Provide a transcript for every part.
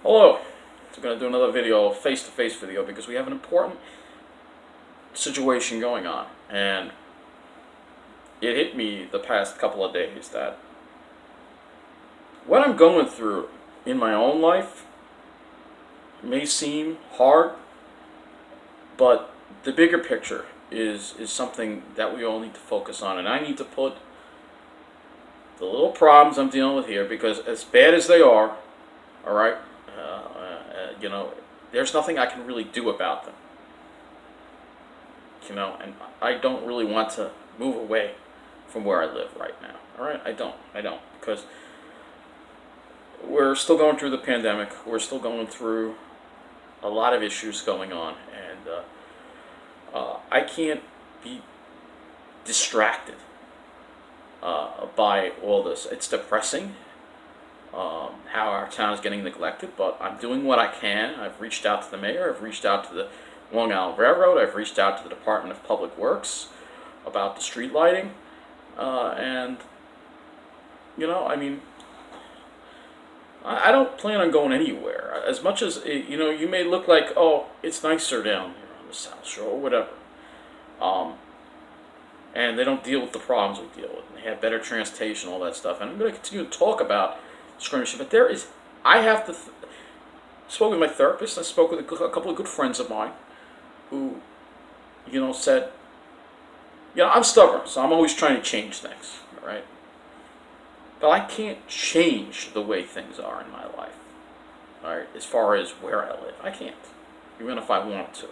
Hello, so we're going to do another video, face-to-face video, because we have an important situation going on. And it hit me the past couple of days that what I'm going through in my own life may seem hard, but the bigger picture is something that we all need to focus on. And I need to put the little problems I'm dealing with here, because as bad as they are, all right, you know, there's nothing I can really do about them. You know, and I don't really want to move away from where I live right now. All right, I don't, because we're still going through the pandemic. We're still going through a lot of issues going on, and I can't be distracted by all this. It's depressing. How our town is getting neglected, but I'm doing what I can. I've reached out to the mayor, I've reached out to the Long Island Railroad, I've reached out to the Department of Public Works about the street lighting, and, you know, I mean, I don't plan on going anywhere. As much as, you know, you may look like, oh, it's nicer down here on the South Shore, or whatever. And they don't deal with the problems we deal with. They have better transportation, all that stuff. And I'm going to continue to talk about discrimination, but there is, I have to, spoke with my therapist, I spoke with a couple of good friends of mine who, you know, said, you know, I'm stubborn, so I'm always trying to change things, all right? But I can't change the way things are in my life, all right, as far as where I live. I can't, even if I want to.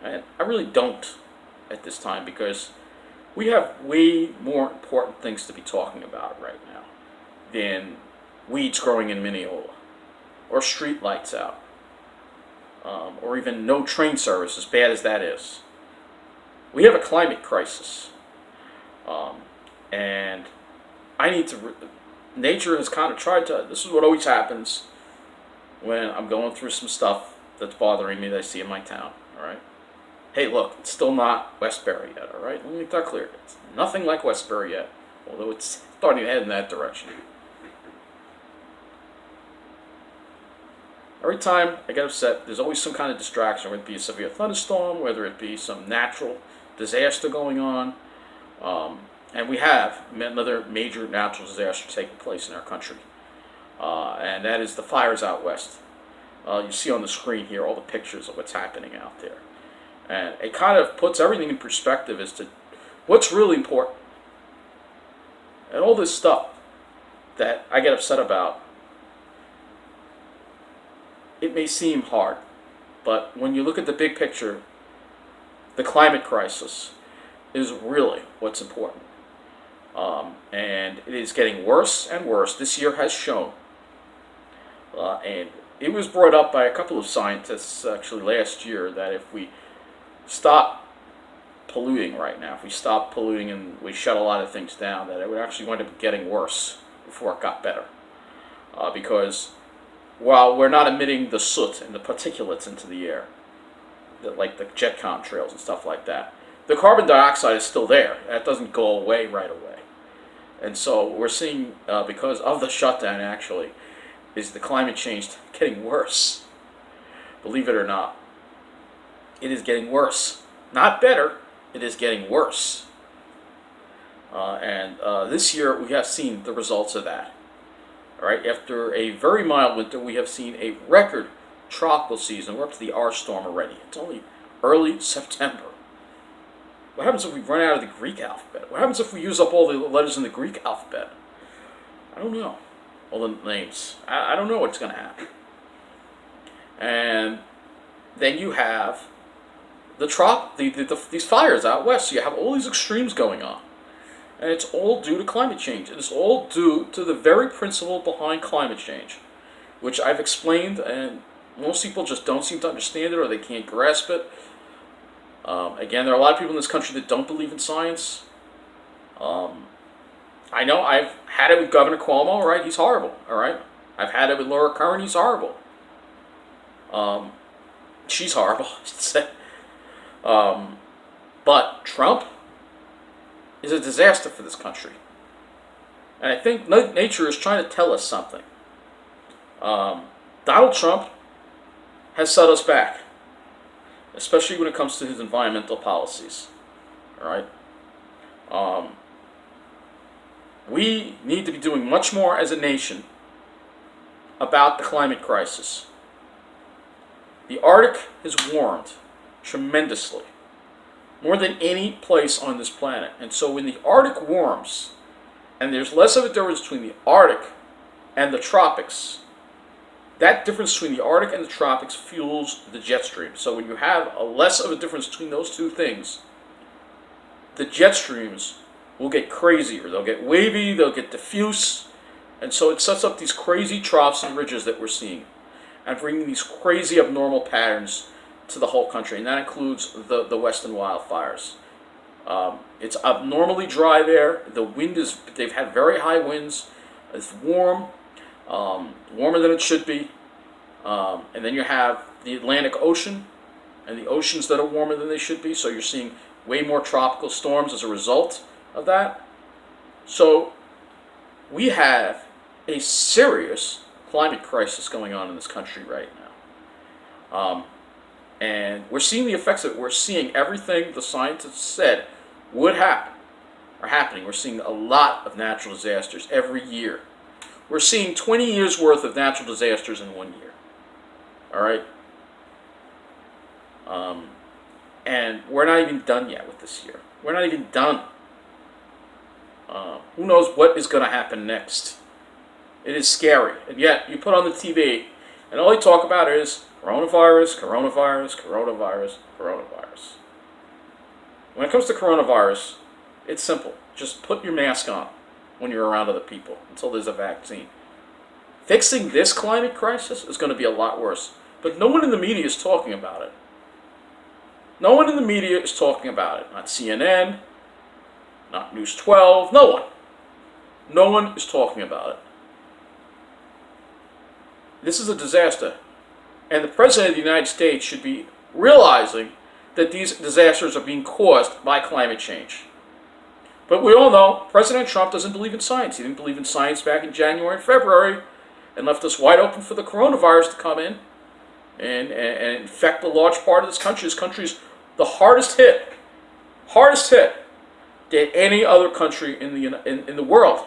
And I really don't at this time, because we have way more important things to be talking about right now than weeds growing in Mineola, or street lights out, or even no train service, as bad as that is. We have a climate crisis, and I need to, nature has kind of tried to, this is what always happens when I'm going through some stuff that's bothering me that I see in my town, all right? Hey, look, it's still not Westbury yet, all right? Let me make that clear. It's nothing like Westbury yet, although it's starting to head in that direction. Every time I get upset, there's always some kind of distraction, whether it be a severe thunderstorm, whether it be some natural disaster going on. And we have another major natural disaster taking place in our country. And that is the fires out west. You see on the screen here all the pictures of what's happening out there. And it kind of puts everything in perspective as to what's really important. And all this stuff that I get upset about, it may seem hard, but when you look at the big picture, the climate crisis is really what's important. And it is getting worse and worse. This year has shown. And it was brought up by a couple of scientists actually last year that if we stop polluting right now, if we stop polluting and we shut a lot of things down, that it would actually wind up getting worse before it got better. Because while we're not emitting the soot and the particulates into the air, like the jet contrails and stuff like that, the carbon dioxide is still there. That doesn't go away right away. And so we're seeing, because of the shutdown actually, is the climate change getting worse. Believe it or not. It is getting worse. Not better, it is getting worse. And this year we have seen the results of that. All right, after a very mild winter, we have seen a record tropical season. We're up to the R storm already. It's only early September. What happens if we run out of the Greek alphabet? What happens if we use up all the letters in the Greek alphabet? I don't know. All the names. I don't know what's going to happen. And then you have these fires out west. So you have all these extremes going on. And it's all due to climate change. It is all due to the very principle behind climate change, which I've explained, and most people just don't seem to understand it, or they can't grasp it. Again, there are a lot of people in this country that don't believe in science. I know I've had it with Governor Cuomo, all right? He's horrible, all right? I've had it with Laura Curran, he's horrible. She's horrible, I should say. But Trump is a disaster for this country. And I think nature is trying to tell us something. Donald Trump has set us back, especially when it comes to his environmental policies. All right. We need to be doing much more as a nation about the climate crisis. The Arctic has warmed tremendously, more than any place on this planet. And so when the Arctic warms, and there's less of a difference between the Arctic and the tropics, that difference between the Arctic and the tropics fuels the jet stream. So when you have a less of a difference between those two things, the jet streams will get crazier. They'll get wavy, they'll get diffuse, and so it sets up these crazy troughs and ridges that we're seeing, and bringing these crazy abnormal patterns to the whole country, and that includes the western wildfires. It's abnormally dry there. The wind is, they've had very high winds. It's warm, warmer than it should be. And then you have the Atlantic Ocean and the oceans that are warmer than they should be, so you're seeing way more tropical storms as a result of that. So we have a serious climate crisis going on in this country right now. And we're seeing the effects of it. We're seeing everything the scientists said would happen are happening. We're seeing a lot of natural disasters every year. We're seeing 20 years worth of natural disasters in 1 year. All right? And we're not even done yet with this year. We're not even done. Who knows what is going to happen next? It is scary. And yet, you put on the TV, and all they talk about is coronavirus, coronavirus, coronavirus, coronavirus. When it comes to coronavirus, it's simple. Just put your mask on when you're around other people until there's a vaccine. Fixing this climate crisis is going to be a lot worse. But no one in the media is talking about it. No one in the media is talking about it. Not CNN, not News 12, no one. No one is talking about it. This is a disaster. And the President of the United States should be realizing that these disasters are being caused by climate change. But we all know President Trump doesn't believe in science. He didn't believe in science back in January and February and left us wide open for the coronavirus to come in and infect a large part of this country. This country's the hardest hit than any other country in the world.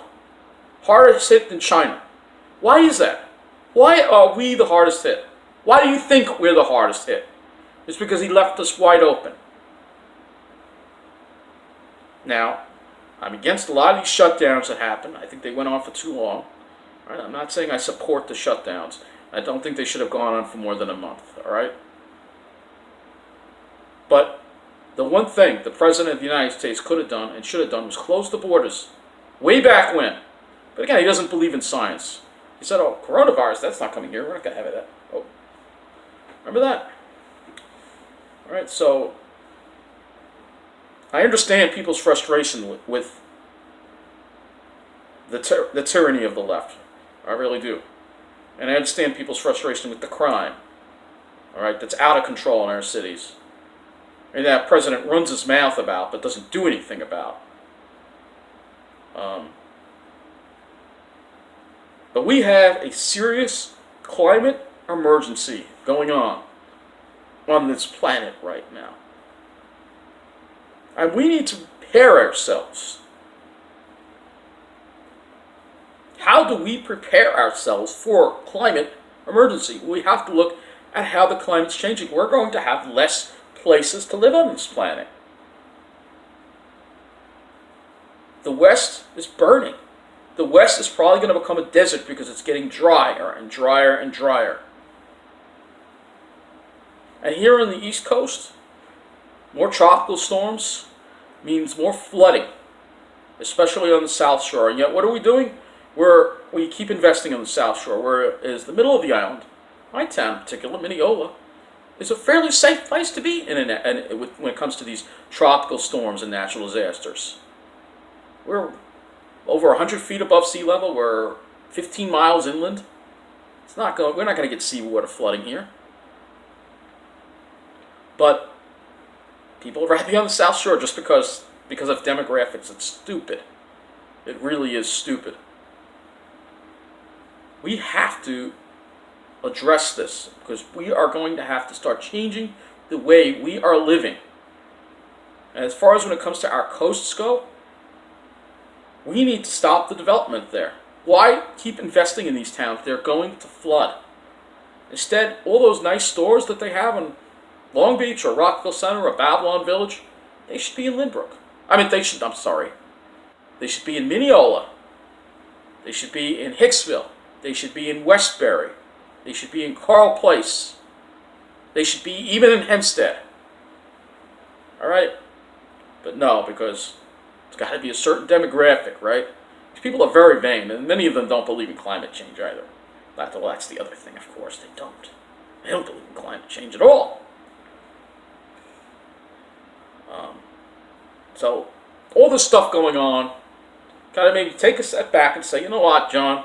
Hardest hit than China. Why is that? Why are we the hardest hit? Why do you think we're the hardest hit? It's because he left us wide open. Now, I'm against a lot of these shutdowns that happen. I think they went on for too long. All right? I'm not saying I support the shutdowns. I don't think they should have gone on for more than a month. All right? But the one thing the President of the United States could have done and should have done was close the borders. Way back when. But again, he doesn't believe in science. He said, oh, coronavirus, that's not coming here. We're not going to have that. Oh, remember that? All right, so I understand people's frustration with the tyranny of the left. I really do. And I understand people's frustration with the crime, all right, that's out of control in our cities. And that president runs his mouth about but doesn't do anything about. But we have a serious climate emergency going on this planet right now. And we need to prepare ourselves. How do we prepare ourselves for climate emergency? We have to look at how the climate's changing. We're going to have less places to live on this planet. The West is burning. The West is probably going to become a desert because it's getting drier and drier and drier. And here on the East Coast, more tropical storms means more flooding, especially on the South Shore. And yet, what are we doing? We keep investing on the South Shore, whereas the middle of the island, my town in particular, Mineola, is a fairly safe place to be when it comes to these tropical storms and natural disasters. We're over 100 feet above sea level. We're 15 miles inland. We're not going to get seawater flooding here. But people would rather be on the South Shore just because of demographics. It's stupid. It really is stupid. We have to address this, because we are going to have to start changing the way we are living. And as far as when it comes to our coasts go, we need to stop the development there. Why keep investing in these towns? They're going to flood. Instead, all those nice stores that they have in Long Beach or Rockville Center or Babylon Village, they should be in Lynbrook. They should be in Mineola. They should be in Hicksville. They should be in Westbury. They should be in Carl Place. They should be even in Hempstead. All right? But no, because it's got to be a certain demographic, right? These people are very vain, and many of them don't believe in climate change either. Well, that's the other thing, of course. They don't. They don't believe in climate change at all. So, all this stuff going on, got to maybe take a step back and say, you know what, John?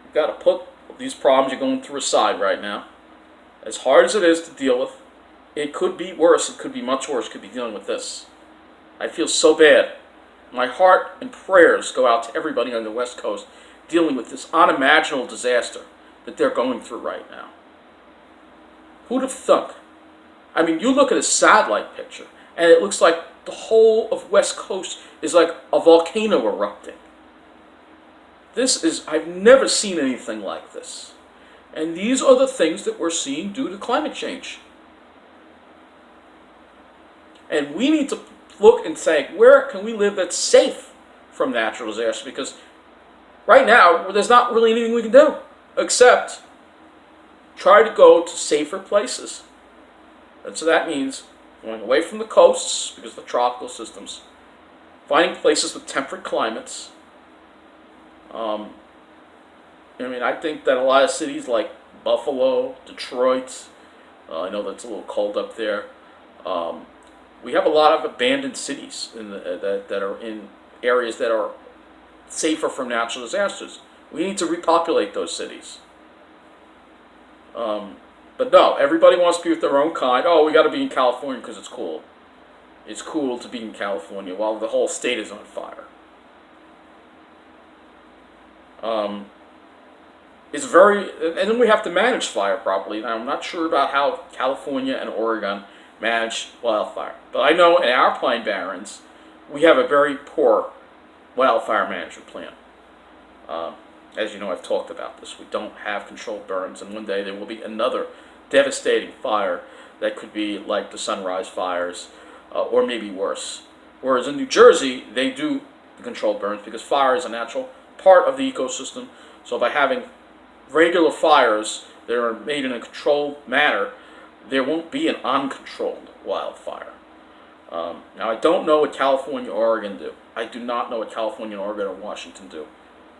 You've got to put these problems you're going through aside right now. As hard as it is to deal with, it could be worse. It could be much worse. It could be dealing with this. I feel so bad. My heart and prayers go out to everybody on the West Coast dealing with this unimaginable disaster that they're going through right now. Who'd have thunk? I mean, you look at a satellite picture, and it looks like the whole of West Coast is like a volcano erupting. I've never seen anything like this. And these are the things that we're seeing due to climate change. And we need to look and say, where can we live that's safe from natural disaster? Because right now, there's not really anything we can do except try to go to safer places. And so that means going away from the coasts because of the tropical systems, finding places with temperate climates. I think that a lot of cities like Buffalo, Detroit, I know that's a little cold up there. We have a lot of abandoned cities that are in areas that are safer from natural disasters. We need to repopulate those cities. But no, everybody wants to be with their own kind. Oh, we got to be in California because it's cool. It's cool to be in California while the whole state is on fire. And then we have to manage fire properly. Now, I'm not sure about how California and Oregon manage wildfire. But I know in our Pine Barrens, we have a very poor wildfire management plan. As you know, I've talked about this. We don't have controlled burns, and one day there will be another devastating fire that could be like the Sunrise fires, or maybe worse. Whereas in New Jersey, they do the controlled burns because fire is a natural part of the ecosystem. So by having regular fires that are made in a controlled manner, there won't be an uncontrolled wildfire. Now, I don't know what California or Oregon do. I do not know what California, Oregon, or Washington do.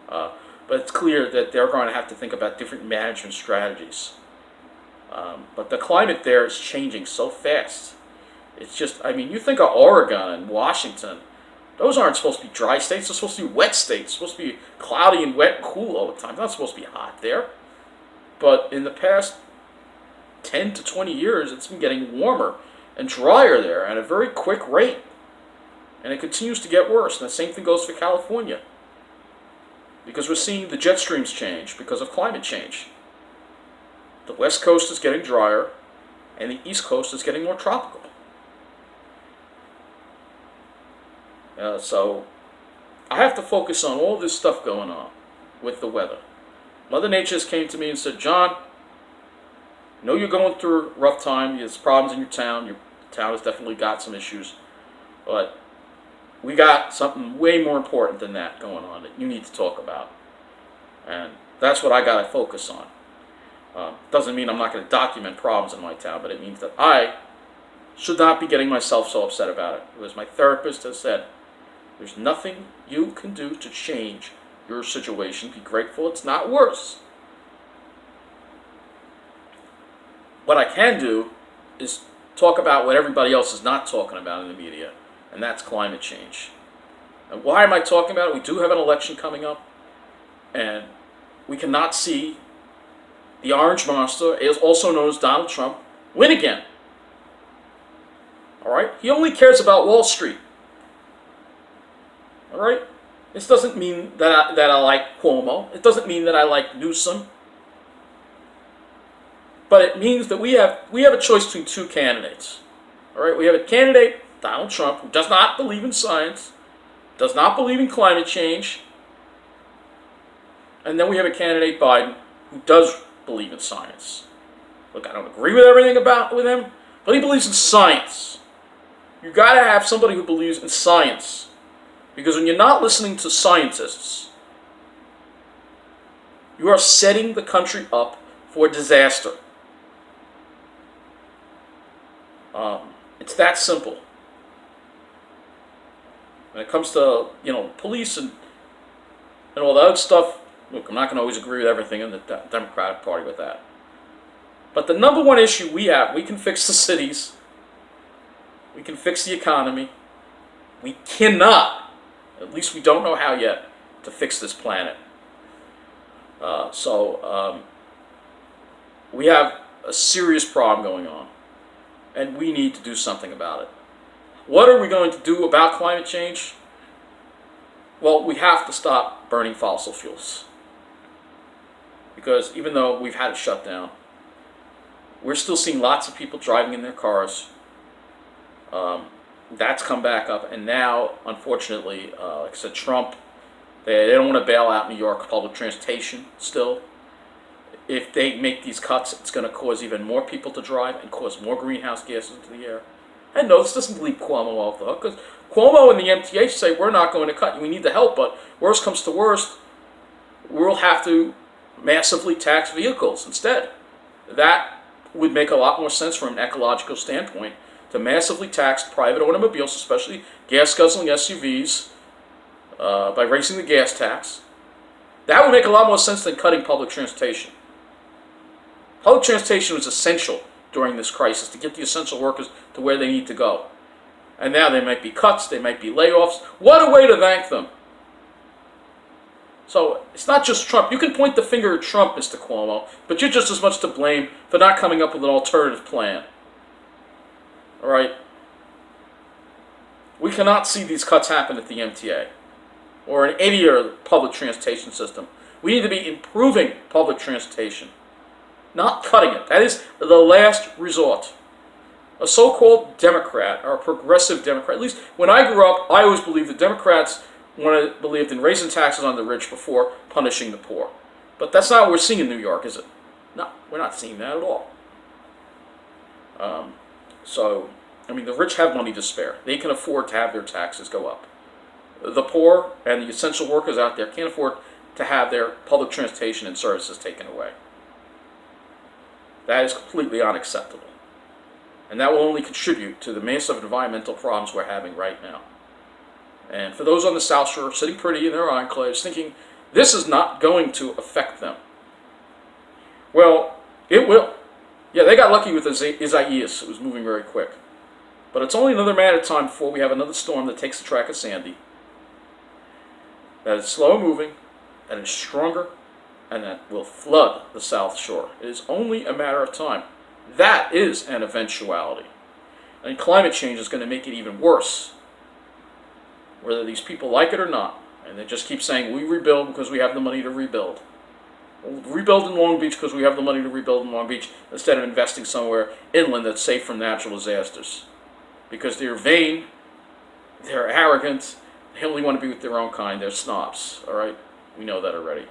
But it's clear that they're going to have to think about different management strategies. But the climate there is changing so fast. It's just, you think of Oregon and Washington. Those aren't supposed to be dry states. They're supposed to be wet states. It's supposed to be cloudy and wet and cool all the time. It's not supposed to be hot there. But in the past 10 to 20 years, it's been getting warmer and drier there at a very quick rate. And it continues to get worse. And the same thing goes for California. Because we're seeing the jet streams change because of climate change. The West Coast is getting drier, and the East Coast is getting more tropical. So I have to focus on all this stuff going on with the weather. Mother Nature just came to me and said, John, I know you're going through a rough time. There's problems in your town. Your town has definitely got some issues. But we got something way more important than that going on that you need to talk about. And that's what I got to focus on. Doesn't mean I'm not going to document problems in my town, but it means that I should not be getting myself so upset about it. Because my therapist has said, there's nothing you can do to change your situation. Be grateful it's not worse. What I can do is talk about what everybody else is not talking about in the media, and that's climate change. And why am I talking about it? We do have an election coming up, and we cannot see the orange monster, also known as Donald Trump, win again. All right? He only cares about Wall Street. All right? This doesn't mean that I like Cuomo. It doesn't mean that I like Newsom. but it means that we have a choice between two candidates. All right, we have a candidate, Donald Trump, who does not believe in science, does not believe in climate change, and then we have a candidate, Biden, who does believe in science. Look, I don't agree with everything with him, but he believes in science. You got to have somebody who believes in science, because when you're not listening to scientists, you are setting the country up for disaster. It's that simple. When it comes to police and all the other stuff, look, I'm not going to always agree with everything in the Democratic Party with that. But the number one issue we have, we can fix the cities, we can fix the economy. We cannot, at least we don't know how yet, to fix this planet. We have a serious problem going on, and we need to do something about it. What are we going to do about climate change? Well, we have to stop burning fossil fuels. Because even though we've had it shut down, we're still seeing lots of people driving in their cars. That's come back up, and now, unfortunately, like I said, Trump, they don't want to bail out New York public transportation still. If they make these cuts, it's going to cause even more people to drive and cause more greenhouse gases into the air. And no, this doesn't leave Cuomo off the hook, because Cuomo and the MTA say, we're not going to cut you, we need the help, but worst comes to worst, we'll have to massively tax vehicles instead. That would make a lot more sense from an ecological standpoint, to massively tax private automobiles, especially gas-guzzling SUVs, by raising the gas tax. That would make a lot more sense than cutting public transportation. Public transportation was essential during this crisis to get the essential workers to where they need to go. And now there might be cuts, there might be layoffs. What a way to thank them. So it's not just Trump. You can point the finger at Trump, Mr. Cuomo, but you're just as much to blame for not coming up with an alternative plan. All right? We cannot see these cuts happen at the MTA or in any other public transportation system. We need to be improving public transportation, not cutting it. That is the last resort. A so-called Democrat, or a progressive Democrat, at least when I grew up, I always believed the Democrats believed in raising taxes on the rich before punishing the poor. But that's not what we're seeing in New York, is it? No, we're not seeing that at all. The rich have money to spare. They can afford to have their taxes go up. The poor and the essential workers out there can't afford to have their public transportation and services taken away. That is completely unacceptable. And that will only contribute to the massive environmental problems we're having right now. And for those on the South Shore sitting pretty in their enclaves thinking this is not going to affect them, well, it will. Yeah, they got lucky with Isaias. It was moving very quick. But it's only another matter of time before we have another storm that takes the track of Sandy. That is slow moving, that is stronger, and that will flood the South Shore. It is only a matter of time. That is an eventuality. And climate change is going to make it even worse, whether these people like it or not. And they just keep saying, we rebuild because we have the money to rebuild. We'll rebuild in Long Beach because we have the money to rebuild in Long Beach, instead of investing somewhere inland that's safe from natural disasters. Because they're vain, they're arrogant, they only want to be with their own kind, they're snobs, all right? We know that already.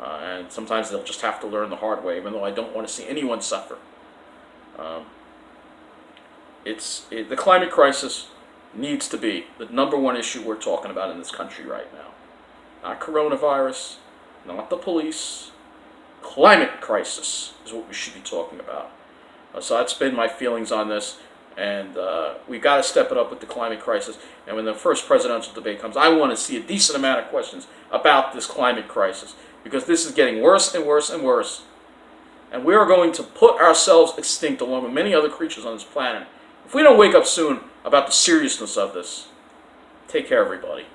And sometimes they'll just have to learn the hard way, even though I don't want to see anyone suffer. The climate crisis needs to be the number one issue we're talking about in this country right now. Not coronavirus, not the police. Climate crisis is what we should be talking about. So that's been my feelings on this. And we've got to step it up with the climate crisis. And when the first presidential debate comes, I want to see a decent amount of questions about this climate crisis, because this is getting worse and worse and worse. And we are going to put ourselves extinct along with many other creatures on this planet if we don't wake up soon about the seriousness of this. Take care, everybody.